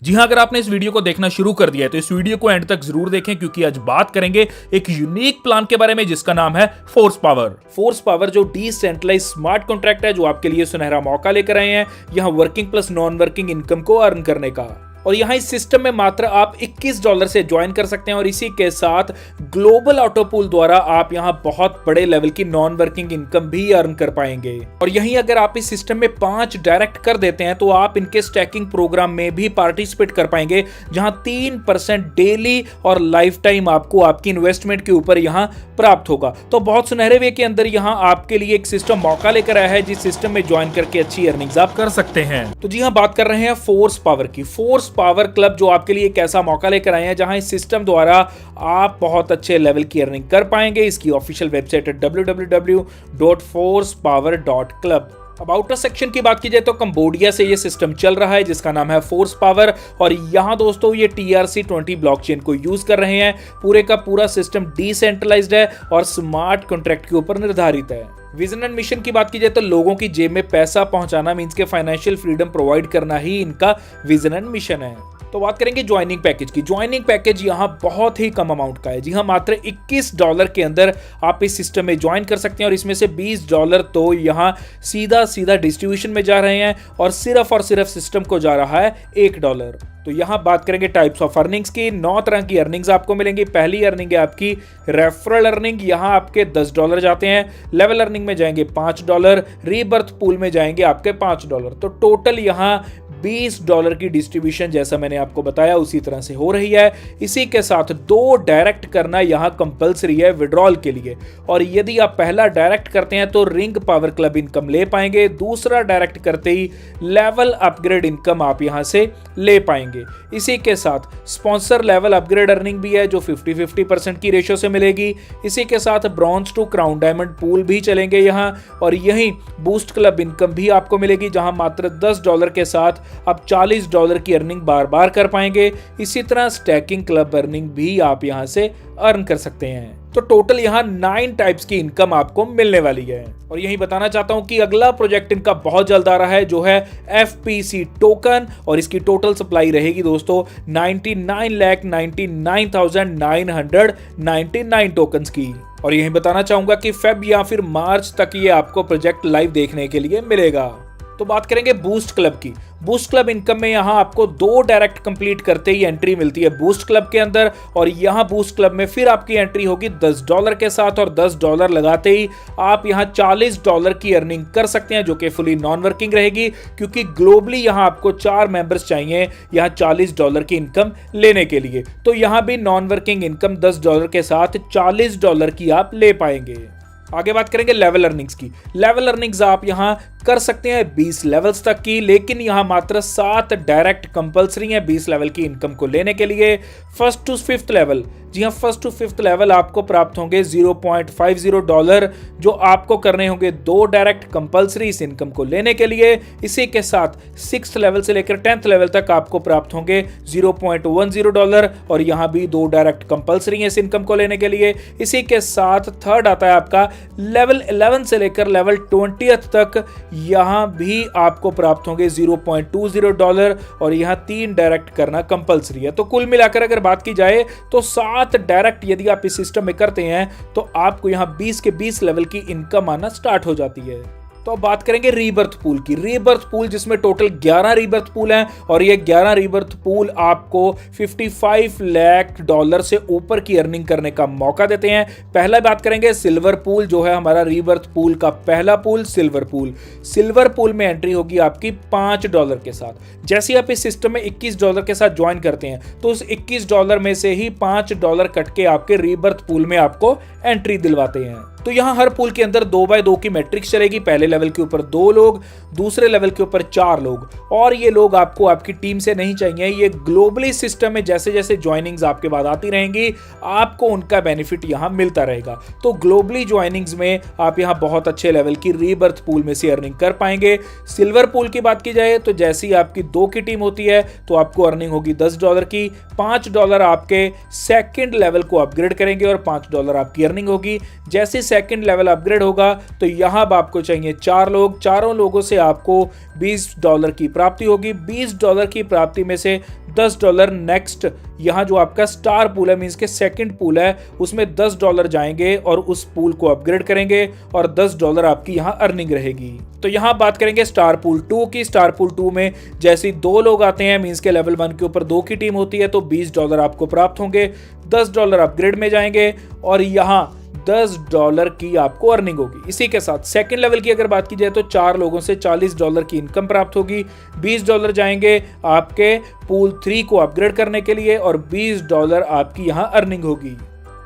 जी हाँ, अगर आपने इस वीडियो को देखना शुरू कर दिया है तो इस वीडियो को एंड तक जरूर देखें क्योंकि आज बात करेंगे एक यूनिक प्लान के बारे में जिसका नाम है फोर्स पावर। फोर्स पावर जो डिसेंट्रलाइज स्मार्ट कॉन्ट्रैक्ट है जो आपके लिए सुनहरा मौका लेकर आए हैं यहाँ working plus non working income को अर्न करने का। और यहाँ इस सिस्टम में मात्र आप $21 से ज्वाइन कर सकते हैं और इसी के साथ ग्लोबल ऑटो पूल द्वारा आप यहाँ बहुत बड़े लेवल की नॉन वर्किंग इनकम भी अर्न कर पाएंगे। और यहीं अगर आप इस सिस्टम में 5 डायरेक्ट कर देते हैं तो आप इनके स्टैकिंग प्रोग्राम में भी पार्टिसिपेट कर पाएंगे जहां 3% डेली और लाइफ टाइम आपको आपकी इन्वेस्टमेंट के ऊपर यहाँ प्राप्त होगा। तो बहुत सुनहरे वे के अंदर यहाँ आपके लिए एक सिस्टम मौका लेकर आया है जिस सिस्टम में ज्वाइन करके अच्छी अर्निंग्स आप कर सकते हैं। तो जी हाँ, बात कर रहे हैं फोर्स पावर की। फोर्स पावर क्लब जो आपके लिए एक ऐसा मौका लेकर आए हैं जहां इस सिस्टम द्वारा आप बहुत अच्छे लेवल की अर्निंग कर पाएंगे। इसकी ऑफिशियल वेबसाइट है www.forcepower.club। अब आउटर सेक्शन की बात की जाए तो कंबोडिया से ये सिस्टम चल रहा है जिसका नाम है फोर्स पावर और यहाँ दोस्तों ये TRC20 ब्लॉकचेन को यूज कर रहे हैं। पूरे का पूरा सिस्टम डिसेंट्रलाइज्ड है और स्मार्ट कॉन्ट्रैक्ट के ऊपर निर्धारित है। विजन एंड मिशन की बात की जाए तो लोगों की जेब में पैसा पहुंचाना मींस के फाइनेंशियल फ्रीडम प्रोवाइड करना ही इनका विजन एंड मिशन है। तो बात करेंगे ज्वाइनिंग पैकेज की। ज्वाइनिंग पैकेज यहाँ बहुत ही कम अमाउंट का है। जी हाँ, मात्र $21 के अंदर आप इस सिस्टम में ज्वाइन कर सकते हैं और इसमें से $20 तो यहाँ सीधा डिस्ट्रीब्यूशन में जा रहे हैं और सिर्फ सिस्टम को जा रहा है $1। तो यहाँ बात करेंगे टाइप्स ऑफ अर्निंग्स की। 9 तरह की अर्निंग्स आपको मिलेंगी। पहली अर्निंग है आपकी रेफरल अर्निंग, यहाँ आपके $10 जाते हैं। लेवल अर्निंग में जाएंगे $5, रीबर्थ पूल में जाएंगे आपके $5। तो टोटल यहाँ $20 की डिस्ट्रीब्यूशन जैसा मैंने आपको बताया उसी तरह से हो रही है। इसी के साथ 2 डायरेक्ट करना यहाँ कंपलसरी है विड्रॉल के लिए और यदि आप पहला डायरेक्ट करते हैं तो रिंग पावर क्लब इनकम ले पाएंगे। दूसरा डायरेक्ट करते ही लेवल अपग्रेड इनकम आप यहाँ से ले पाएंगे। इसी के साथ स्पॉन्सर लेवल अपग्रेड अर्निंग भी है जो 50-50% की रेशियो से मिलेगी। इसी के साथ bronze to crown diamond pool भी चलेंगे यहाँ और यहीं बूस्ट क्लब इनकम भी आपको मिलेगी जहां मात्र $10 के साथ आप $40 की अर्निंग बार बार कर पाएंगे। इसी तरह स्टैकिंग क्लब अर्निंग भी आप यहां से अर्न कर सकते हैं। तो टोटल यहाँ 9 टाइप्स की इनकम आपको मिलने वाली है। और यही बताना चाहता हूं कि अगला प्रोजेक्ट इनका बहुत जल्द आ रहा है जो है FPC टोकन और इसकी टोटल सप्लाई रहेगी दोस्तों 99,99,999 टोकन्स की। और यही बताना चाहूंगा कि फेब या फिर मार्च तक ये आपको प्रोजेक्ट लाइव देखने के लिए मिलेगा। तो बात करेंगे बूस्ट क्लब की। बूस्ट क्लब इनकम में यहाँ आपको 2 डायरेक्ट कंप्लीट करते ही एंट्री मिलती है बूस्ट क्लब के अंदर और यहाँ बूस्ट क्लब में फिर आपकी एंट्री होगी $10 के साथ और $10 लगाते ही आप यहाँ $40 की अर्निंग कर सकते हैं जो कि फुली नॉन वर्किंग रहेगी क्योंकि ग्लोबली यहाँ आपको 4 मेंबर्स चाहिए यहाँ $40 की इनकम लेने के लिए। तो यहाँ भी नॉन वर्किंग इनकम $10 के साथ $40 की आप ले पाएंगे। आगे बात करेंगे लेवल अर्निंग्स की। लेवल अर्निंग्स आप यहां कर सकते हैं 20 लेवल्स तक की, लेकिन यहां मात्र 7 डायरेक्ट कंपलसरी हैं 20 लेवल की इनकम को लेने के लिए। फर्स्ट टू फिफ्थ लेवल, जी हां, फर्स्ट टू फिफ्थ लेवल आपको प्राप्त होंगे $0.50 जो आपको करने होंगे 2 डायरेक्ट कंपलसरी इस इनकम को लेने के लिए। इसी के साथ 6th लेवल से लेकर 10th लेवल तक आपको प्राप्त होंगे $0.10 और यहां भी 2 डायरेक्ट कंपलसरी है इस इनकम को लेने के लिए। इसी के साथ थर्ड आता है आपका लेवल 11 से लेकर लेवल 20th तक, यहां भी आपको प्राप्त होंगे $0.20 और यहां 3 डायरेक्ट करना कंपलसरी है। तो कुल मिलाकर अगर बात की जाए तो 7 डायरेक्ट यदि आप इस सिस्टम में करते हैं तो आपको यहां 20 के 20 लेवल की इनकम आना स्टार्ट हो जाती है। तो अब बात करेंगे रीबर्थ पूल की। रीबर्थ पूल जिसमें टोटल 11 रीबर्थ पूल हैं और ये 11 रीबर्थ पूल आपको $55 लाख से ऊपर की अर्निंग करने का मौका देते हैं। पहला बात करेंगे सिल्वर पूल जो है हमारा रीबर्थ पूल का पहला pool silver pool. Silver pool में एंट्री होगी आपकी $5 के साथ। जैसे आप इस सिस्टम में $21 के साथ ज्वाइन करते हैं तो उस $21 में से ही $5 कट के आपके रीबर्थ पूल में आपको एंट्री दिलवाते हैं। तो यहाँ हर पूल के अंदर 2x2 की मैट्रिक्स चलेगी। पहले लेवल के ऊपर 2 लोग, दूसरे लेवल के ऊपर 4 लोग और ये लोग आपको आपकी टीम से नहीं चाहिए। ये ग्लोबली सिस्टम में जैसे जैसे ज्वाइनिंग्स आपके बाद आती रहेंगी आपको उनका बेनिफिट यहाँ मिलता रहेगा। तो ग्लोबली ज्वाइनिंग्स में आप यहाँ बहुत अच्छे लेवल की रीबर्थ पूल में से अर्निंग कर पाएंगे। सिल्वर पूल की बात की जाए तो जैसी आपकी 2 की टीम होती है तो आपको अर्निंग होगी $10 की। $5 आपके सेकंड लेवल को अपग्रेड करेंगे और $5 आपकी अर्निंग होगी। जैसे सेकंड लेवल अपग्रेड होगा तो यहां आपको चाहिए 4 लोग, चारों लोगों से आपको $20 की प्राप्ति होगी। $20 की प्राप्ति में से $10 नेक्स्ट यहाँ जो आपका स्टार पूल है मींस के सेकंड पूल है उसमें $10 जाएंगे और उस पूल को अपग्रेड करेंगे और $10 आपकी यहाँ अर्निंग रहेगी। तो यहाँ बात करेंगे स्टार पूल 2 की। स्टार पूल 2 में जैसे 2 लोग आते हैं मींस के लेवल 1 के ऊपर 2 की टीम होती है तो $20 आपको प्राप्त होंगे, $10 अपग्रेड में जाएंगे और यहाँ $10 की आपको अर्निंग होगी। इसी के साथ सेकंड लेवल की अगर बात की जाए तो 4 लोगों से $40 की इनकम प्राप्त होगी, $20 जाएंगे आपके पूल 3 को अपग्रेड करने के लिए और $20 आपकी यहाँ अर्निंग होगी।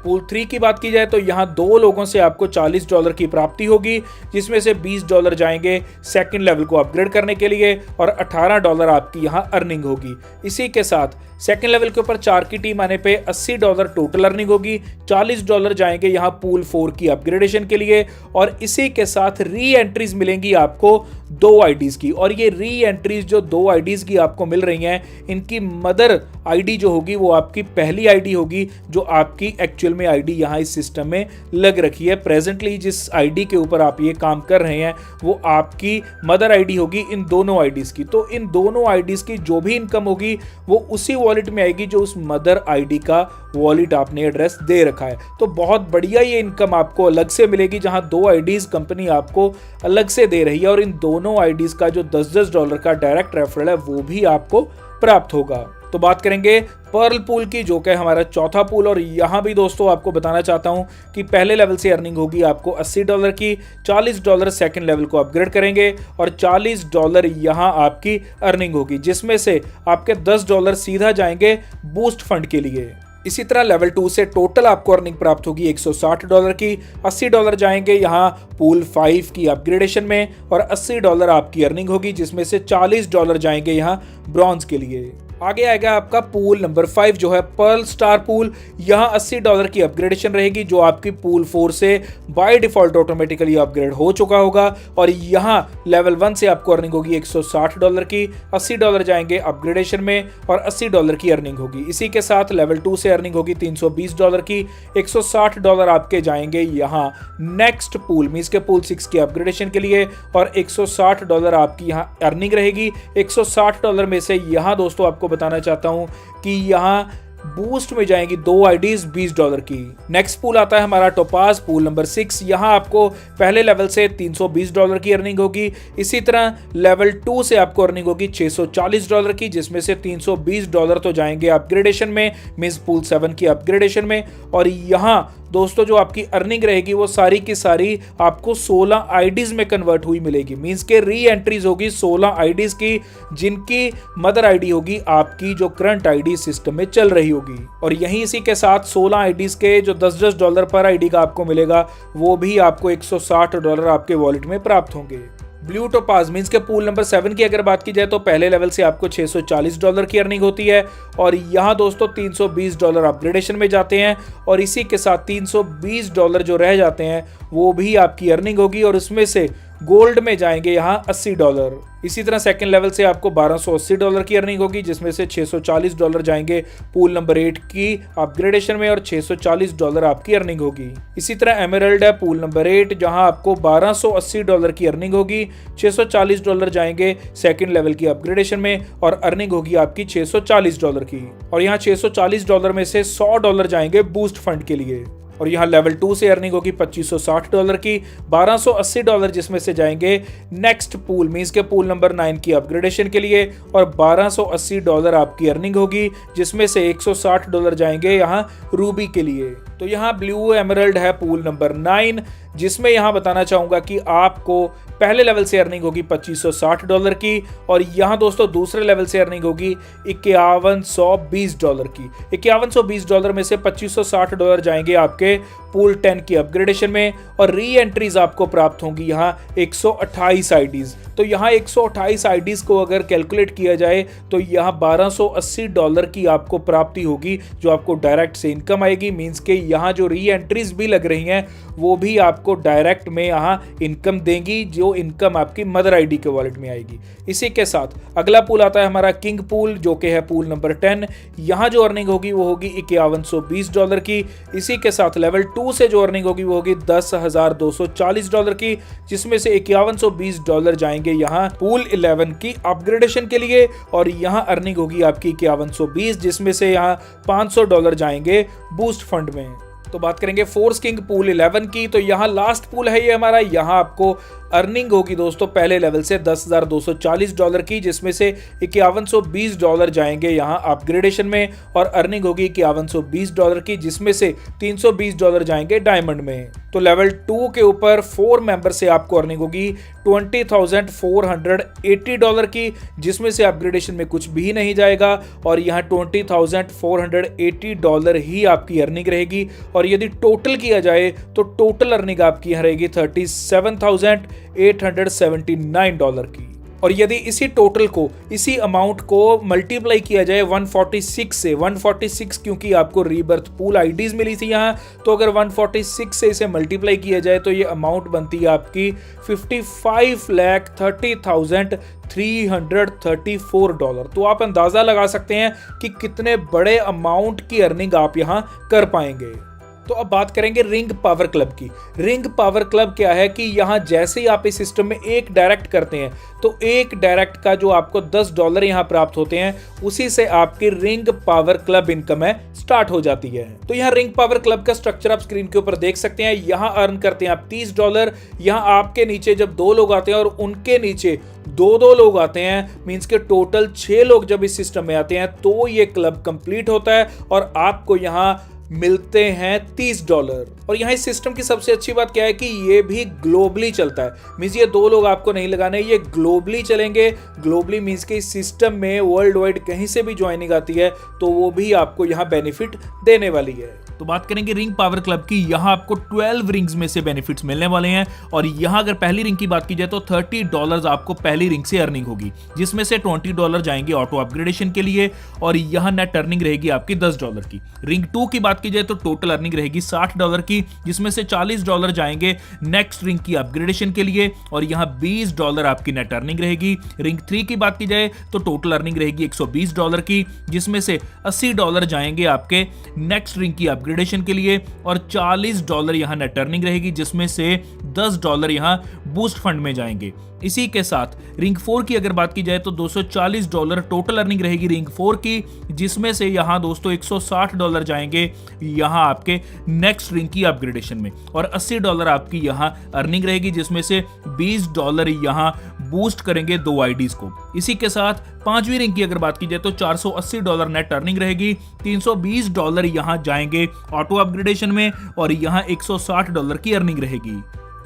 पूल 3 की बात की जाए तो यहाँ 2 लोगों से आपको $40 की प्राप्ति होगी जिसमें से $20 जाएंगे सेकंड लेवल को अपग्रेड करने के लिए और $18 आपकी यहाँ अर्निंग होगी। इसी के साथ सेकंड लेवल के ऊपर 4 की टीम आने पे $80 टोटल अर्निंग होगी, $40 जाएंगे यहाँ पूल 4 की अपग्रेडेशन के लिए और इसी के साथ री एंट्रीज मिलेंगी आपको 2 आईडीज की। और ये री एंट्रीज जो 2 आईडीज की आपको मिल रही हैं इनकी मदर आईडी जो होगी वो आपकी पहली आईडी होगी जो आपकी एक्चुअल में आईडी यहाँ इस सिस्टम में लग रखी है। प्रेजेंटली जिस आईडी के ऊपर आप ये काम कर रहे हैं वो आपकी मदर आईडी होगी इन दोनों आईडीज की। तो इन दोनों आईडीज की जो भी इनकम होगी वो उसी वॉलेट में आएगी जो उस मदर आईडी का वॉलेट आपने एड्रेस दे रखा है। तो बहुत बढ़िया ये इनकम आपको अलग से मिलेगी जहां 2 आईडीज कंपनी आपको अलग से दे रही है और इन दोनों आईडीज का जो $10 का डायरेक्ट रेफरल है वो भी आपको प्राप्त होगा। तो बात करेंगे पर्ल पूल की जो कि हमारा चौथा पूल और यहाँ भी दोस्तों आपको बताना चाहता हूँ कि पहले लेवल से अर्निंग होगी आपको $80 की, $40 सेकंड लेवल को अपग्रेड करेंगे और $40 यहाँ आपकी अर्निंग होगी जिसमें से आपके $10 सीधा जाएंगे बूस्ट फंड के लिए। इसी तरह लेवल 2 से टोटल आपको अर्निंग प्राप्त होगी $160 की, $80 जाएंगे यहाँ पूल 5 की अपग्रेडेशन में और $80 आपकी अर्निंग होगी जिसमें से $40 जाएंगे यहाँ ब्रॉन्ज के लिए। आगे आएगा आपका पूल नंबर 5 जो है पर्ल स्टार पूल। यहाँ $80 की अपग्रेडेशन रहेगी जो आपकी पूल 4 से बाय डिफॉल्ट ऑटोमेटिकली अपग्रेड हो चुका होगा और यहाँ लेवल 1 से आपको अर्निंग होगी $160 की, $80 जाएंगे अपग्रेडेशन में और $80 की अर्निंग होगी। इसी के साथ लेवल 2 से अर्निंग होगी $320 की, $160 आपके जाएंगे यहाँ नेक्स्ट पूल मींस के पूल 6 की अपग्रेडेशन के लिए और $160 आपकी यहाँ अर्निंग रहेगी। $160 में से यहाँ दोस्तों आपको बताना चाहता हूं कि यहां बूस्ट में जाएंगी 2 आईडीज $20 की। नेक्स्ट पूल आता है हमारा टोपाज पूल नंबर 6। यहां आपको पहले लेवल से $320 की अर्निंग होगी। इसी तरह लेवल 2 से आपको अर्निंग होगी $640 की जिसमें से $320 तो जाएंगे अपग्रेडेशन में मींस पूल 7 की अपग्रेडेशन में और यहां दोस्तों जो आपकी अर्निंग रहेगी वो सारी की सारी आपको 16 आईडीज में कन्वर्ट हुई मिलेगी मींस के री एंट्रीज होगी 16 आईडीज की जिनकी मदर आईडी होगी आपकी जो करंट आईडी सिस्टम में चल रही होगी। और यहीं इसी के साथ 16 आईडीज के जो $10 पर आईडी का आपको मिलेगा वो भी आपको $160 आपके वॉलेट में प्राप्त होंगे। ब्लू टोपाज मींस के पूल नंबर 7 की अगर बात की जाए तो पहले लेवल से आपको $640 की अर्निंग होती है और यहाँ दोस्तों $320 अपग्रेडेशन में जाते हैं और इसी के साथ $320 जो रह जाते हैं वो भी आपकी अर्निंग होगी और उसमें से गोल्ड में जाएंगे यहाँ $80। इसी तरह सेकंड लेवल से आपको $1280 की अर्निंग होगी जिसमें से $640 जाएंगे पूल नंबर 8 की अपग्रेडेशन में और $640 आपकी अर्निंग होगी। इसी तरह एमरल्ड है पूल नंबर 8 जहां आपको $1280 की अर्निंग होगी, $640 जाएंगे सेकंड लेवल की अपग्रेडेशन में और अर्निंग होगी आपकी $640 की। और यहाँ $640 में से $100 जाएंगे बूस्ट फंड के लिए। और यहाँ लेवल 2 से अर्निंग होगी $2560 की, $1280 जिसमें से जाएंगे नेक्स्ट पूल मींस के पूल नंबर 9 की अपग्रेडेशन के लिए और $1280 आपकी अर्निंग होगी जिसमें से $160 जाएंगे यहाँ रूबी के लिए। तो यहाँ ब्लू एमरल्ड है पूल नंबर 9 जिसमें यहाँ बताना चाहूंगा कि आपको पहले लेवल से अर्निंग होगी $2560 की और यहाँ दोस्तों दूसरे लेवल से अर्निंग होगी $5120 की। $5120 में से $2560 जाएंगे आपके पूल 10 की अपग्रेडेशन में और री एंट्रीज आपको प्राप्त होंगी यहाँ 128 आईडीज। तो यहाँ 128 आईडीज को अगर कैलकुलेट किया जाए तो यहाँ $1280 की आपको प्राप्ति होगी जो आपको डायरेक्ट से इनकम आएगी मींस के यहाँ जो री एंट्रीज भी लग रही हैं वो भी आपको डायरेक्ट में यहाँ इनकम देंगी, जो इनकम आपकी मदर आईडी के वॉलेट में आएगी। इसी के साथ अगला पूल आता है हमारा किंग पूल, जो कि है पूल नंबर 10। यहाँ जो अर्निंग होगी वो होगी $5120 की। इसी के साथ लेवल 2 से जो अर्निंग होगी वो होगी $10,240 की, जिसमें से $5120 जाएंगे यहाँ पूल 11 की अपग्रेडेशन के लिए, और यहाँ अर्निंग होगी आपकी $5120, जिसमें से यहाँ $500 जाएंगे बूस्ट फंड में। तो बात करेंगे फोर्स किंग पूल 11 की, तो यहाँ लास्ट पूल है ये हमारा। यहाँ आपको अर्निंग होगी दोस्तों पहले लेवल से $10,240 की, जिसमें से $5120 जाएंगे यहाँ अपग्रेडेशन में, और अर्निंग होगी $5120 की, जिसमें से $320 जाएंगे डायमंड में। तो लेवल 2 के ऊपर 4 मेंबर से आपको अर्निंग होगी $20,480 की, जिसमें से अपग्रेडेशन में कुछ भी नहीं जाएगा, और यहाँ $20,480 ही आपकी अर्निंग रहेगी। और यदि टोटल किया जाए तो टोटल अर्निंग आपकी यहाँ रहेगी $37,879 की। और यदि इसी टोटल को, इसी अमाउंट को मल्टीप्लाई किया जाए 146 से, 146 क्योंकि आपको रीबर्थ पूल आईडीज मिली थी यहाँ, तो अगर 146 से इसे मल्टीप्लाई किया जाए तो ये अमाउंट बनती है आपकी $55,30,334। तो आप अंदाजा लगा सकते हैं कि कितने बड़े अमाउंट की अर्निंग आप यहाँ कर पाएंगे। तो अब बात करेंगे रिंग पावर क्लब की। रिंग पावर क्लब क्या है कि यहाँ जैसे ही आप इस सिस्टम में एक डायरेक्ट करते हैं तो एक डायरेक्ट का जो आपको $10 यहाँ प्राप्त होते हैं, उसी से आपकी रिंग पावर क्लब इनकम है स्टार्ट हो जाती है। तो यहाँ रिंग पावर क्लब का स्ट्रक्चर आप स्क्रीन के ऊपर देख सकते हैं। यहाँ अर्न करते हैं आप $30। यहाँ आपके नीचे जब 2 लोग आते हैं और उनके नीचे 2 लोग आते हैं, मींस के टोटल 6 लोग जब इस सिस्टम में आते हैं तो ये क्लब कंप्लीट होता है और आपको यहाँ मिलते हैं $30। और यहाँ इस सिस्टम की सबसे अच्छी बात क्या है कि ये भी ग्लोबली चलता है। मींस ये 2 लोग आपको नहीं लगाने, ये ग्लोबली चलेंगे। ग्लोबली मींस के इस सिस्टम में वर्ल्ड वाइड कहीं से भी ज्वाइनिंग आती है तो वो भी आपको यहाँ बेनिफिट देने वाली है। तो बात करेंगे रिंग पावर क्लब की। यहाँ आपको 12 रिंग्स में से बेनिफिट्स मिलने वाले हैं, और यहाँ अगर पहली रिंग की बात की जाए तो $30 आपको पहली रिंग से अर्निंग होगी, जिसमें से $20 जाएंगे ऑटो अपग्रेडेशन के लिए, और यहाँ नेट अर्निंग रहेगी आपकी $10 की। रिंग 2 की बात की जाए तो टोटल अर्निंग रहेगी $60 की, जिसमें से $40 जाएंगे नेक्स्ट रिंग की अपग्रेडेशन के लिए, और यहाँ $20 आपकी नेट अर्निंग रहेगी। रिंग 3 की बात की जाए तो टोटल अर्निंग रहेगी $120 की, जिसमें से $80 जाएंगे आपके नेक्स्ट रिंग की अपग्रेडेशन के लिए, और $40 यहाँ नेट अर्निंग रहेगी, जिसमें से $10 यहाँ बूस्ट फंड में जाएंगे। इसी के साथ रिंग 4 की अगर बात की जाए तो $240 टोटल अर्निंग रहेगी रिंग 4 की, जिसमें से यहाँ दोस्तों $160 जाएंगे यहाँ आपके नेक्स्ट रिंग की अपग्रेडेशन में, और $80 आपकी यहाँ अर्निंग रहेगी, जिसमें से $20 यहाँ बूस्ट करेंगे 2 आईडीज को। इसी के साथ 5वीं रिंग की अगर बात की जाए तो $480 नेट अर्निंग रहेगी, $320 यहाँ जाएंगे ऑटो अपग्रेडेशन में, और यहाँ $160 की अर्निंग रहेगी।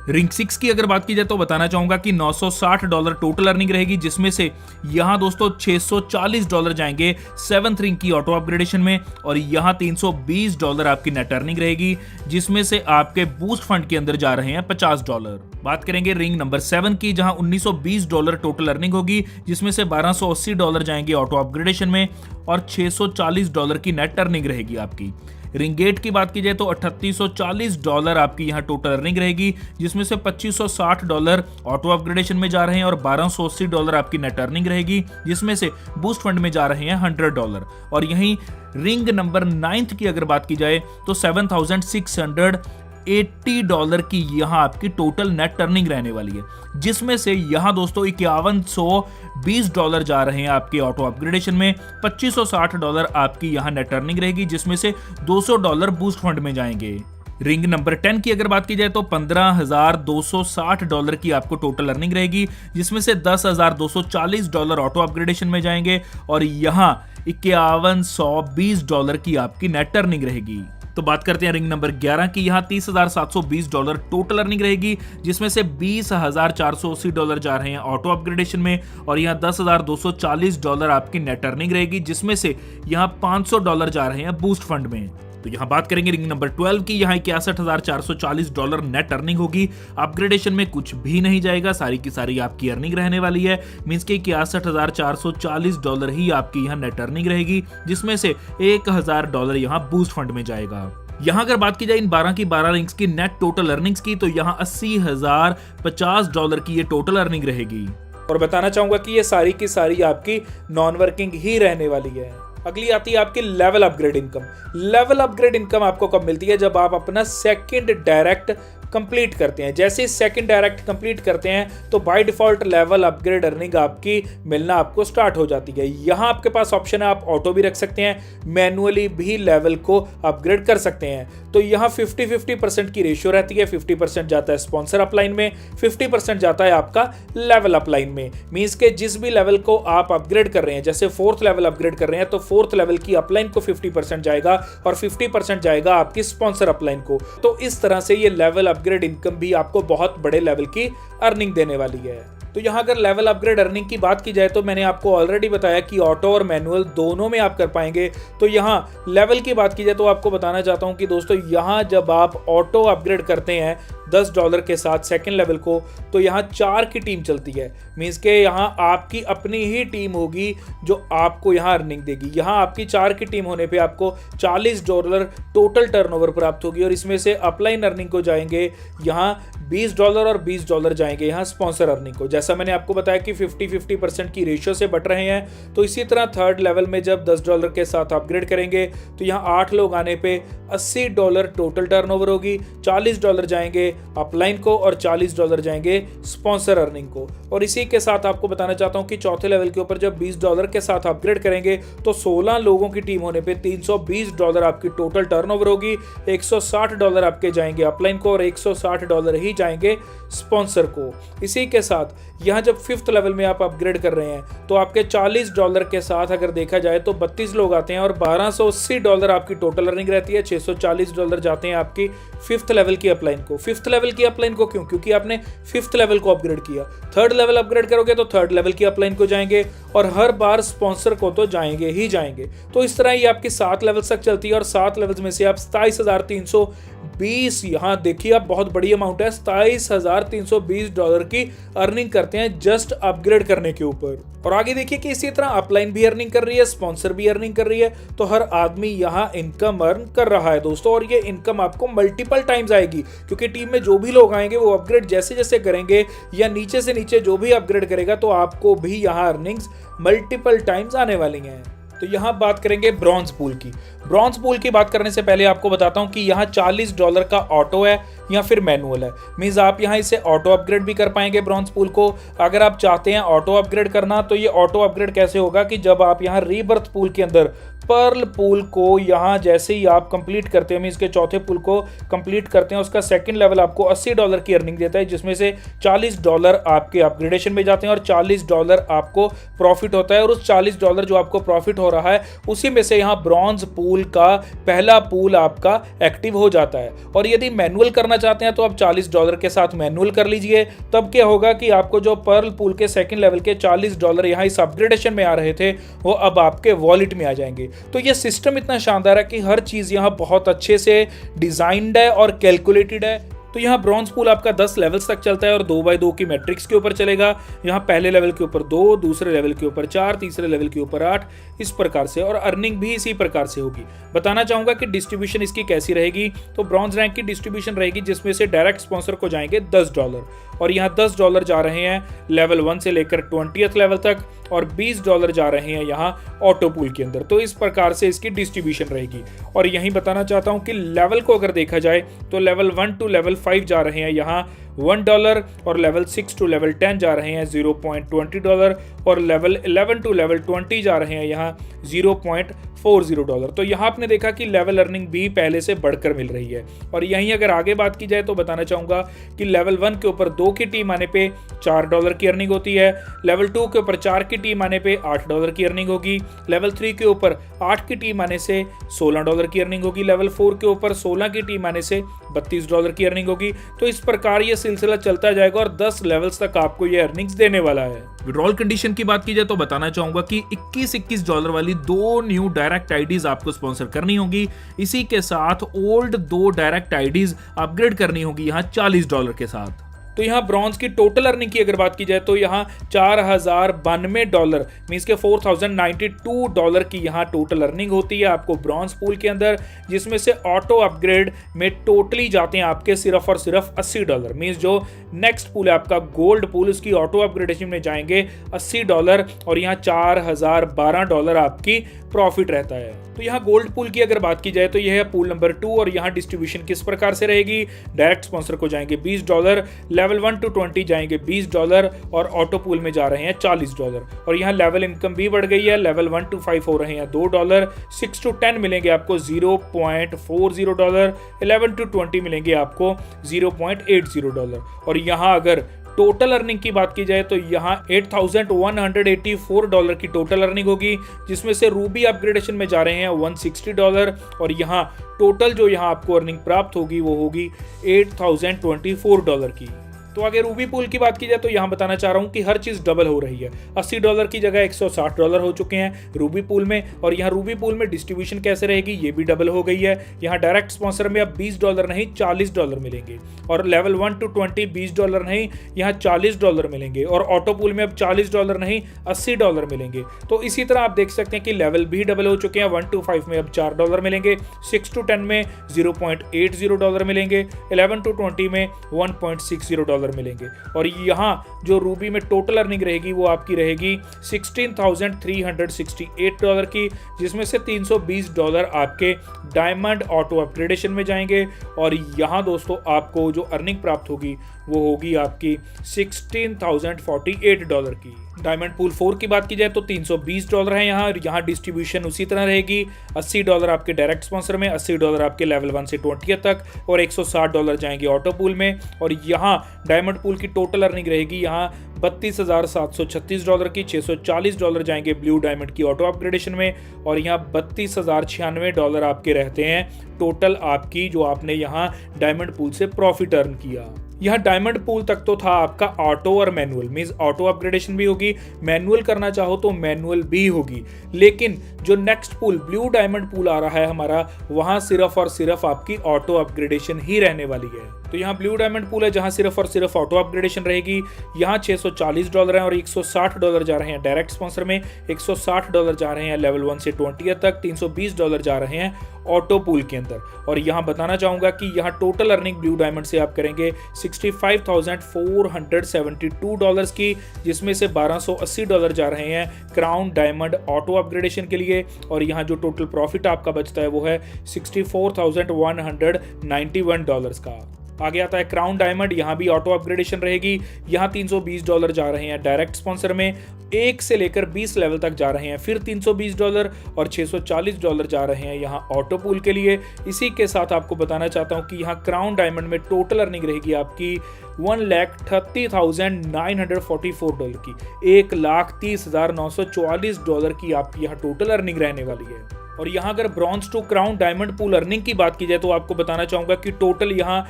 रिंग 6 की अगर बात की जाए तो बताना चाहूंगा कि $960 टोटल अर्निंग रहेगी, जिसमें से यहाँ दोस्तों $640 जाएंगे 7th रिंग की ऑटो अपग्रेडेशन में, और यहाँ $320 आपकी नेट अर्निंग रहेगी, जिसमें से आपके बूस्ट फंड के अंदर जा रहे हैं $50। बात करेंगे रिंग नंबर 7 की, जहां $1920 टोटल अर्निंग होगी, जिसमें से $1280 जाएंगे ऑटो अपग्रेडेशन में, और $640 की नेट अर्निंग रहेगी आपकी। रिंग 8 की बात की जाए तो $3840 आपकी यहाँ टोटल अर्निंग रहेगी, जिसमें से $2560 ऑटो अपग्रेडेशन में जा रहे हैं, और $1280 आपकी नेट अर्निंग रहेगी, जिसमें से बूस्ट फंड में जा रहे हैं $100। और यहीं रिंग नंबर 9 की अगर बात की जाए तो $7680 की यहाँ आपकी टोटल नेट अर्निंग रहने वाली है, जिसमें से यहाँ दोस्तों $5120 जा रहे हैं आपके ऑटो अपग्रेडेशन में, $2560 आपकी यहाँ नेट अर्निंग रहेगी, जिसमें से $200 बूस्ट फंड में जाएंगे। रिंग नंबर 10 की अगर बात की जाए तो $15,260 की आपको टोटल अर्निंग रहेगी, जिसमें से $10,240 ऑटो अपग्रेडेशन में जाएंगे, और यहाँ $5120 की आपकी नेट अर्निंग रहेगी। तो बात करते हैं रिंग नंबर 11 की। यहाँ $30,720 टोटल अर्निंग रहेगी, जिसमें से $20,480 जा रहे हैं ऑटो अपग्रेडेशन में, और यहाँ $10,240 आपकी नेट अर्निंग रहेगी, जिसमें से यहाँ $500 जा रहे हैं बूस्ट फंड में। तो यहाँ बात करेंगे रिंग नंबर 12 की। यहाँ $61,440 नेट अर्निंग होगी, अपग्रेडेशन में कुछ भी नहीं जाएगा, सारी की सारी आपकी अर्निंग रहने वाली है। मींस के $61,440 ही आपकी यहाँ नेट अर्निंग रहेगी, जिसमें से $1,000 यहाँ बूस्ट फंड में जाएगा। यहाँ अगर बात की जाए इन 12 की 12 लिंक्स की नेट टोटल अर्निंग्स की, तो यहाँ $80,050 की ये टोटल अर्निंग रहेगी। और बताना चाहूंगा कि ये सारी की सारी आपकी नॉन वर्किंग ही रहने वाली है। अगली आती है आपकी level upgrade income. Level upgrade income आपको कब मिलती है? जब आप अपना सेकंड डायरेक्ट कंप्लीट करते हैं। जैसे ही सेकंड डायरेक्ट कंप्लीट करते हैं तो by default level upgrade earning आपकी मिलना आपको स्टार्ट हो जाती है। यहाँ आपके पास ऑप्शन है, आप ऑटो भी रख सकते हैं, मैनुअली भी लेवल को अपग्रेड कर सकते हैं। तो यहाँ 50-50% की रेशियो रहती है। 50% जाता है स्पॉन्सर अपलाइन में, 50% जाता है आपका लेवल अपलाइन में। मींस के जिस भी लेवल को आप अपग्रेड कर रहे हैं, जैसे 4th लेवल अपग्रेड कर रहे हैं तो 4th लेवल की अपलाइन को 50% जाएगा और 50% जाएगा आपकी स्पॉन्सर अपलाइन को। तो इस तरह से ये लेवल अपग्रेड इनकम भी आपको बहुत बड़े लेवल की अर्निंग देने वाली है। तो यहाँ अगर लेवल अपग्रेड अर्निंग की बात की जाए तो मैंने आपको ऑलरेडी बताया कि ऑटो और मैनुअल दोनों में आप कर पाएंगे। तो यहाँ लेवल की बात की जाए तो आपको बताना चाहता हूँ कि दोस्तों यहाँ जब आप ऑटो अपग्रेड करते हैं $10 के साथ सेकंड लेवल को, तो यहाँ 4 की टीम चलती है। मीन्स के यहाँ आपकी अपनी ही टीम होगी जो आपको यहाँ अर्निंग देगी। यहाँ आपकी 4 की टीम होने पे आपको $40 टोटल टर्नओवर प्राप्त होगी और इसमें से अपलाइन अर्निंग को जाएंगे यहाँ $20 और $20 जाएंगे यहाँ स्पॉन्सर अर्निंग को। जैसा मैंने आपको बताया कि 50-50% की रेशियो से बट रहे हैं। तो इसी तरह थर्ड लेवल में जब $10 के साथ अपग्रेड करेंगे तो यहाँ 8 लोग आने पे $80 टोटल टर्नओवर होगी। $40 जाएंगे अपलाइन को और $40 जाएंगे स्पॉन्सर अर्निंग को। और इसी के साथ आपको बताना चाहता हूं कि चौथे लेवल के ऊपर जब $20 के साथ अपग्रेड करेंगे तो 16 लोगों की टीम होने पे $320 आपकी टोटल टर्नओवर होगी। $160 आपके जाएंगे अपलाइन को और $160 ही जाएंगे स्पॉन्सर को। इसी के साथ यहाँ जब 5th लेवल में आप अपग्रेड कर रहे हैं तो आपके $40 के साथ अगर देखा जाए तो 32 लोग आते हैं और $1280 आपकी टोटल अर्निंग रहती है। $640 जाते हैं आपकी 5th लेवल की अपलाइन को। 5th लेवल की अपलाइन को क्यों? क्योंकि आपने 5th लेवल को अपग्रेड किया। 3rd लेवल अपग्रेड करोगे तो 3rd लेवल की अपलाइन को जाएंगे और हर बार स्पॉन्सर को तो जाएंगे ही जाएंगे। तो इस तरह ये आपकी 7 लेवल्स तक चलती है और 7 लेवल्स में से आप 27,320, यहाँ देखिए आप बहुत बड़ी अमाउंट है, $27,320 की अर्निंग करते हैं जस्ट अपग्रेड करने के ऊपर। और आगे देखिए कि इसी तरह अपलाइन भी अर्निंग कर रही है, स्पॉन्सर भी अर्निंग कर रही है। तो हर आदमी यहाँ इनकम अर्न कर रहा है दोस्तों। और ये इनकम आपको मल्टीपल टाइम्स आएगी क्योंकि टीम में जो भी लोग आएंगे वो अपग्रेड जैसे जैसे करेंगे या नीचे से नीचे जो भी अपग्रेड करेगा तो आपको भी यहाँ अर्निंग्स मल्टीपल टाइम्स आने वाली हैं। तो यहाँ बात करेंगे ब्रॉन्ज पूल की। ब्रॉन्ज पूल की बात करने से पहले आपको बताता हूँ कि यहाँ $40 का ऑटो है या फिर मैनुअल है। मीन्स आप यहाँ इसे ऑटो अपग्रेड भी कर पाएंगे ब्रॉन्ज पूल को। अगर आप चाहते हैं ऑटो अपग्रेड करना तो ये ऑटो अपग्रेड कैसे होगा कि जब आप यहाँ रीबर्थ पूल के अंदर पर्ल पूल को यहाँ जैसे ही आप कंप्लीट करते हैं, मीन्स के चौथे पूल को कंप्लीट करते हैं, उसका सेकंड लेवल आपको $80 की अर्निंग देता है, जिसमें से $40 आपके अपग्रेडेशन में जाते हैं और $40 आपको प्रॉफिट होता है। और उस $40 जो आपको प्रॉफिट हो रहा है उसी में से यहाँ ब्रॉन्ज पूल का पहला पूल आपका एक्टिव हो जाता है। और यदि मैनुअल करना चाहते हैं तो आप $40 के साथ मैनुअल कर लीजिए। तब क्या होगा कि आपको जो पर्ल पूल के सेकंड लेवल के $40 यहाँ इस अपग्रेडेशन में आ रहे थे वो अब आपके वॉलेट में आ जाएंगे। तो ये सिस्टम इतना शानदार है कि हर चीज़ यहाँ बहुत अच्छे से डिजाइंड है और कैलकुलेटेड है। तो यहाँ ब्रॉन्ज पूल आपका 10 लेवल्स तक चलता है और 2x2 की मैट्रिक्स के ऊपर चलेगा। यहाँ पहले लेवल के ऊपर 2, दूसरे लेवल के ऊपर 4, तीसरे लेवल के ऊपर 8, इस प्रकार से। और अर्निंग भी इसी प्रकार से होगी। बताना चाहूंगा कि डिस्ट्रीब्यूशन इसकी कैसी रहेगी। तो ब्रॉन्ज रैंक की डिस्ट्रीब्यूशन रहेगी जिसमें से डायरेक्ट स्पॉन्सर को जाएंगे $10 और यहाँ $10 जा रहे हैं लेवल 1 से लेकर 20th लेवल तक और $20 जा रहे हैं यहाँ ऑटो पूल के अंदर। तो इस प्रकार से इसकी डिस्ट्रीब्यूशन रहेगी। और यही बताना चाहता हूँ कि लेवल को अगर देखा जाए तो लेवल 1 टू लेवल 5 जा रहे हैं यहाँ $1 और लेवल 6 टू लेवल 10 जा रहे हैं $0.20 और लेवल 11 टू लेवल 20 जा रहे हैं यहाँ $0.40। तो यहाँ आपने देखा कि लेवल अर्निंग भी पहले से बढ़कर मिल रही है। और यहीं अगर आगे बात की जाए तो बताना चाहूँगा कि लेवल 1 के ऊपर 2 की टीम आने पे $4 की अर्निंग होती है। लेवल 2 के ऊपर 4 की टीम आने पे $8 की अर्निंग होगी। लेवल 3 के ऊपर 8 की टीम आने से $16 की अर्निंग होगी। लेवल 4 के ऊपर 16 की टीम आने से $32 की अर्निंग होगी। तो इस प्रकार ये सिलसिला चलता जाएगा और 10 लेवल्स तक आपको ये अर्निंग्स देने वाला है। विड्रॉल कंडीशन की बात की जाए तो बताना चाहूंगा कि $21 वाली 2 न्यू डायरेक्ट आईडीज आपको स्पॉन्सर करनी होगी। इसी के साथ ओल्ड 2 डायरेक्ट आईडीज अपग्रेड करनी होगी यहाँ $40 के साथ। तो यहाँ ब्रॉन्ज की टोटल अर्निंग की अगर बात की जाए तो यहाँ $4092 मीन्स के $4092 की यहाँ टोटल अर्निंग होती है आपको ब्रॉन्ज पूल के अंदर, जिसमें से ऑटो अपग्रेड में टोटली जाते हैं आपके सिर्फ और सिर्फ $80 मीन्स जो नेक्स्ट पूल है आपका गोल्ड पूल, उसकी ऑटो अपग्रेडेशन में जाएंगे $80 और यहाँ $4012 आपकी प्रॉफिट रहता है। तो यहाँ गोल्ड पूल की अगर बात की जाए तो यह है पूल नंबर 2 और यहाँ डिस्ट्रीब्यूशन किस प्रकार से रहेगी। डायरेक्ट स्पॉन्सर को जाएंगे $20, लेवल 1 to 20 जाएंगे $20 और ऑटो पूल में जा रहे हैं $40 और यहाँ लेवल इनकम भी बढ़ गई है, लेवल 1 to 5 हो रहे हैं $2, 6 to 10 मिलेंगे आपको $0.40, 11 to 20 मिलेंगे आपको $0.80 और यहाँ अगर टोटल अर्निंग की बात की जाए तो यहाँ $8,184 की टोटल अर्निंग होगी, जिसमें से रूबी अपग्रेडेशन में जा रहे हैं $160 और यहाँ टोटल जो यहाँ आपको अर्निंग प्राप्त होगी वो होगी $8,024 की। तो आगे रूबी पूल की बात की जाए तो यहाँ बताना चाह रहा हूँ कि हर चीज़ डबल हो रही है, $80 की जगह $160 हो चुके हैं रूबी पूल में और यहाँ रूबी पूल में डिस्ट्रीब्यूशन कैसे रहेगी ये भी डबल हो गई है। यहाँ डायरेक्ट स्पॉन्सर में अब $20 नहीं $40 मिलेंगे और लेवल 1 to 20 $20 नहीं यहाँ $40 मिलेंगे और ऑटो पूल में अब $40 नहीं $80 मिलेंगे। तो इसी तरह आप देख सकते हैं कि लेवल भी डबल हो चुके हैं, 1 to 5 में अब $4 मिलेंगे, 6 to 10 में $0.80 मिलेंगे, 11 to 20 में $1.60 मिलेंगे और यहाँ जो रूबी में टोटल अर्निंग रहेगी वो आपकी रहेगी $16,368 की, जिसमें से $320 आपके डायमंड ऑटो अपग्रेडेशन में जाएंगे और यहाँ दोस्तों आपको जो अर्निंग प्राप्त होगी वो होगी आपकी $16,048 की। डायमंड पूल 4 की बात की जाए तो $320 है यहाँ और यहाँ डिस्ट्रीब्यूशन उसी तरह रहेगी, $80 आपके डायरेक्ट स्पॉन्सर में, $80 आपके लेवल 1 से 20 तक और $160 जाएंगे ऑटो पूल में और यहाँ डायमंड पूल की टोटल अर्निंग रहेगी यहाँ $32,736 की, $640 जाएंगे ब्लू डायमंड की ऑटो अपग्रेडेशन में और यहाँ $32,096 आपके रहते हैं टोटल आपकी जो आपने यहाँ डायमंड पूल से प्रॉफिट अर्न किया। यहाँ डायमंड पूल तक तो था आपका ऑटो और मैनुअल, मींस ऑटो अपग्रेडेशन भी होगी, मैनुअल करना चाहो तो मैनुअल भी होगी, लेकिन जो next pool blue diamond pool आ रहा है हमारा वहां सिर्फ और सिर्फ आपकी ऑटो अपग्रेडेशन ही रहने वाली है। तो यहाँ ब्लू डायमंड पूल है जहां सिर्फ और सिर्फ ऑटो अपग्रेडेशन रहेगी, यहाँ $640 है और $160 जा रहे हैं डायरेक्ट स्पॉन्सर में, $160 जा रहे हैं लेवल 1 से 20 तक, $320 जा रहे हैं ऑटो पूल के अंदर और यहाँ बताना चाहूंगा कि यहाँ टोटल अर्निंग ब्लू डायमंड से आप करेंगे $65,472 की, जिसमें से $1280 जा रहे हैं क्राउन डायमंड ऑटो अपग्रेडेशन के लिए और यहाँ जो टोटल प्रॉफिट आपका बचता है वो है $64,191 का। आगे आता है क्राउन डायमंड, यहाँ भी ऑटो अपग्रेडेशन रहेगी, यहाँ $320 जा रहे हैं डायरेक्ट स्पॉन्सर में, 1 से लेकर 20 लेवल तक जा रहे हैं फिर $320 और $640 जा रहे हैं यहाँ ऑटो पूल के लिए। इसी के साथ आपको बताना चाहता हूँ कि यहाँ क्राउन डायमंड में टोटल अर्निंग रहेगी आपकी $1,30,944 की, $1,30,944 की आपकी यहाँ टोटल अर्निंग रहने वाली है। और यहाँ अगर bronze to crown diamond pool earning की बात की जाए तो आपको बताना चाहूंगा कि टोटल यहाँ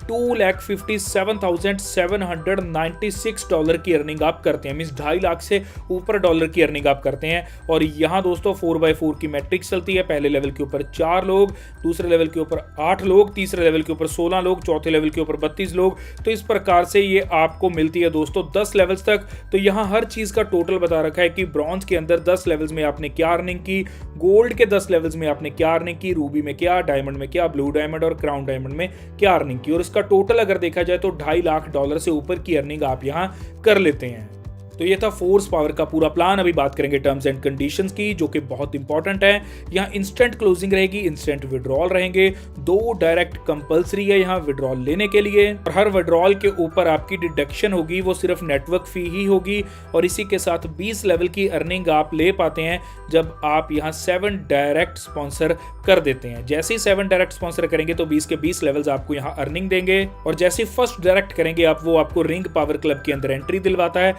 $2,57,796 की अर्निंग आप करते हैं, मींस 2.5 लाख से ऊपर डॉलर की अर्निंग आप करते हैं। और यहाँ दोस्तों 4x4 की मैट्रिक्स चलती है, पहले लेवल के ऊपर 4 लोग, दूसरे लेवल के ऊपर 8 लोग, तीसरे लेवल के ऊपर 16 लोग, चौथे लेवल के ऊपर 32 लोग। तो इस प्रकार से ये आपको मिलती है दोस्तों 10 लेवल्स तक। तो यहाँ हर चीज का टोटल बता रखा है कि ब्रॉन्ज के अंदर 10 लेवल्स में आपने क्या अर्निंग की, गोल्ड के 10 लेवल्स में आपने क्या अर्निंग की, रूबी में क्या, डायमंड में क्या, ब्लू डायमंड और क्राउन डायमंड में क्या अर्निंग की, और इसका टोटल अगर देखा जाए तो $2.5 लाख से ऊपर की अर्निंग आप यहां कर लेते हैं। तो ये था फोर्स पावर का पूरा प्लान। अभी बात करेंगे टर्म्स एंड कंडीशंस की, जो कि बहुत इंपॉर्टेंट है। यहाँ इंस्टेंट क्लोजिंग रहेगी, इंस्टेंट विड्रॉल रहेंगे, 2 डायरेक्ट कंपलसरी है यहाँ विड्रॉल लेने के लिए, और हर विड्रॉल के ऊपर आपकी डिडक्शन होगी वो सिर्फ नेटवर्क फी ही होगी। और इसी के साथ 20 लेवल की अर्निंग आप ले पाते हैं जब आप यहाँ 7 डायरेक्ट स्पॉन्सर कर देते हैं। जैसे ही 7 डायरेक्ट स्पॉन्सर करेंगे तो 20 के 20 लेवल्स आपको यहाँ अर्निंग देंगे, और जैसे ही फर्स्ट डायरेक्ट करेंगे आप, वो आपको रिंग पावर क्लब के अंदर एंट्री दिलवाता है।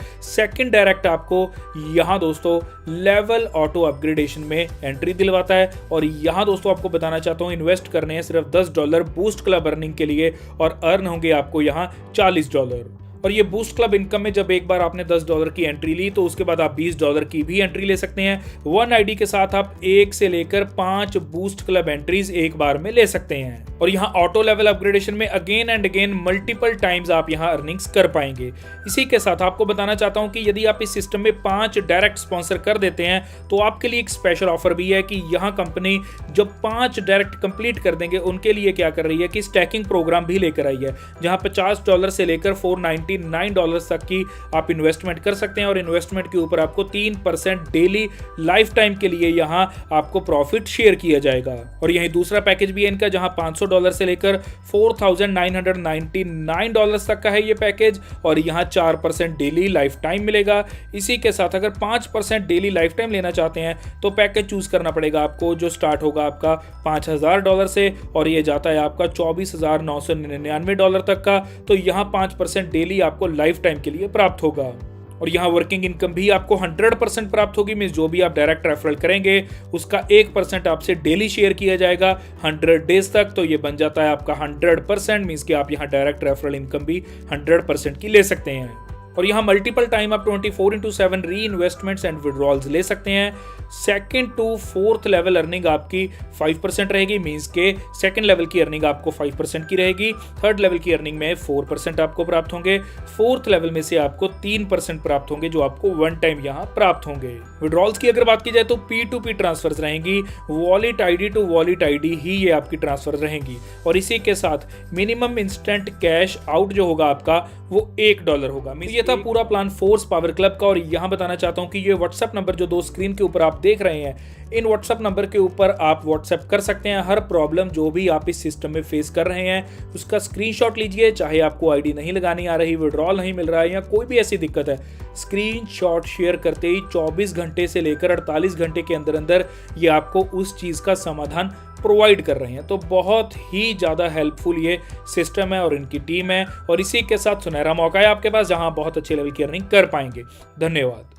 सेकंड डायरेक्ट आपको यहाँ दोस्तों लेवल ऑटो अपग्रेडेशन में एंट्री दिलवाता है। और यहाँ दोस्तों आपको बताना चाहता हूँ, इन्वेस्ट करने हैं सिर्फ $10 बूस्ट क्लब अर्निंग के लिए, और अर्न होंगे आपको यहाँ $40। और ये बूस्ट क्लब इनकम में जब एक बार आपने $10 की एंट्री ली तो उसके बाद आप $20 की भी एंट्री ले सकते हैं। 1 आईडी के साथ आप 1 से लेकर 5 बूस्ट क्लब एंट्रीज एक बार में ले सकते हैं। और यहाँ ऑटो लेवल अपग्रेडेशन में again and again multiple times आप यहाँ अर्निंग्स कर पाएंगे। इसी के साथ आपको बताना चाहता हूँ कि यदि आप इस सिस्टम में 5 डायरेक्ट स्पॉन्सर कर देते हैं तो आपके लिए एक स्पेशल ऑफर भी है कि यहाँ कंपनी जब 5 डायरेक्ट कंप्लीट कर देंगे उनके लिए क्या कर रही है कि स्टैकिंग प्रोग्राम भी लेकर आई है, जहाँ $50 से लेकर $499 तक की आप इन्वेस्टमेंट कर सकते हैं और इन्वेस्टमेंट के ऊपर आपको 3% डेली लाइफ टाइम के लिए यहाँ आपको प्रॉफिट शेयर किया जाएगा। और यही दूसरा पैकेज भी है इनका, जहाँ $500 से लेकर $4,999 तक का है ये पैकेज और यहाँ 4% डेली लाइफ टाइम मिलेगा। इसी के साथ अगर 5% डेली लाइफ टाइम लेना चाहते हैं तो पैकेज चूज करना पड़ेगा आपको, जो स्टार्ट होगा आपका $5,000 से और ये जाता है आपका $24,999 तक का। तो यहाँ 5% डेली आपको लाइफ टाइम के लिए प्राप्त होगा। और यहाँ वर्किंग इनकम भी आपको 100% प्राप्त होगी। मींस जो भी आप डायरेक्ट रेफरल करेंगे उसका 1% आपसे डेली शेयर किया जाएगा 100 डेज तक। तो ये बन जाता है आपका 100%। मींस कि आप यहाँ डायरेक्ट रेफरल इनकम भी 100% की ले सकते हैं। और यहाँ मल्टीपल टाइम आप 24/7 री इन्वेस्टमेंट्स एंड विड्रॉल्स ले सकते हैं। 2nd to 4th level earning आपकी 5% रहेगी। मींस के 2nd लेवल की अर्निंग आपको 5% की रहेगी। 3rd लेवल की अर्निंग में 4% आपको प्राप्त होंगे। 4th लेवल में से आपको 3% प्राप्त होंगे जो आपको वन टाइम यहाँ प्राप्त होंगे। विड्रॉल्स की अगर बात की जाए तो P2P ट्रांसफर्स रहेंगी, wallet ID to wallet ID ही ये आपकी ट्रांसफर रहेंगी। और इसी के साथ मिनिमम इंस्टेंट कैश आउट जो होगा आपका वो $1 होगा। ये था पूरा प्लान फोर्स पावर क्लब का। और यहाँ बताना चाहता हूँ कि ये व्हाट्सएप नंबर जो 2 स्क्रीन के ऊपर आप देख रहे हैं, इन व्हाट्सएप नंबर के ऊपर आप व्हाट्सएप कर सकते हैं। हर प्रॉब्लम जो भी आप इस सिस्टम में फेस कर रहे हैं उसका स्क्रीनशॉट लीजिए, चाहे आपको आईडी नहीं लगानी आ रही, विड्रॉल नहीं मिल रहा है या कोई भी ऐसी दिक्कत है, स्क्रीनशॉट शेयर करते ही 24 घंटे से लेकर 48 घंटे के अंदर अंदर ये आपको उस चीज़ का समाधान प्रोवाइड कर रहे हैं। तो बहुत ही ज़्यादा हेल्पफुल ये सिस्टम है और इनकी टीम है। और इसी के साथ सुनहरा मौका है आपके पास जहां बहुत अच्छे लेवल की अर्निंग कर पाएंगे। धन्यवाद।